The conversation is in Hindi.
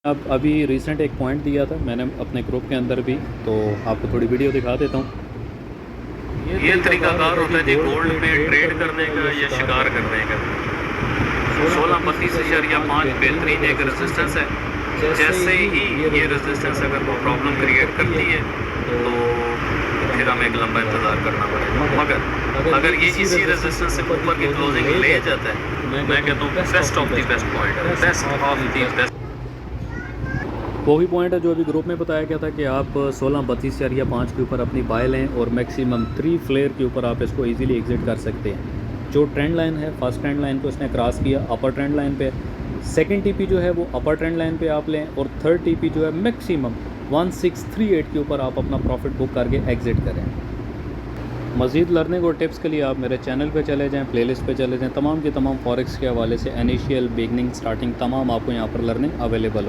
अब अभी रिसेंट एक पॉइंट दिया था मैंने अपने ग्रुप के अंदर भी, तो आपको थोड़ी वीडियो दिखा देता हूँ। ये तरीकाकार होता है जी गोल्ड पे ट्रेड करने का या शिकार करने का। 1632.5 बेहतरीन एक रेजिस्टेंस है। जैसे ही ये रेजिस्टेंस अगर वो प्रॉब्लम क्रिएट करती है तो फिर हमें एक लंबा इंतज़ार करना पड़ेगा। मगर अगर ये इसी रेजिस्टेंस से ऊपर की क्लोजिंग ले जाता है, मैं कहता हूँ best of the best point है, बेस्ट ऑफ द बेस्ट। वही पॉइंट है जो अभी ग्रुप में बताया गया था कि आप 1632.5 के ऊपर अपनी बाय लें और मैक्सिमम 3 फ्लेयर के ऊपर आप इसको इजीली एग्जिट कर सकते हैं। जो ट्रेंड लाइन है, फर्स्ट ट्रेंड लाइन को इसने क्रॉस किया अपर ट्रेंड लाइन पे, सेकंड टीपी जो है वो अपर ट्रेंड लाइन पे आप लें और थर्ड टीपी जो है मैक्सिमम 1638 के ऊपर आप अपना प्रॉफिट बुक करके एग्जिट करें। मज़ीद लर्निंग और टिप्स के लिए आप मेरे चैनल पे चले जाएं, प्लेलिस्ट पे चले जाएं, तमाम के तमाम फॉरेक्स के हवाले से इनिशियल, बिगनिंग, स्टार्टिंग तमाम आपको यहाँ पर लर्निंग अवेलेबल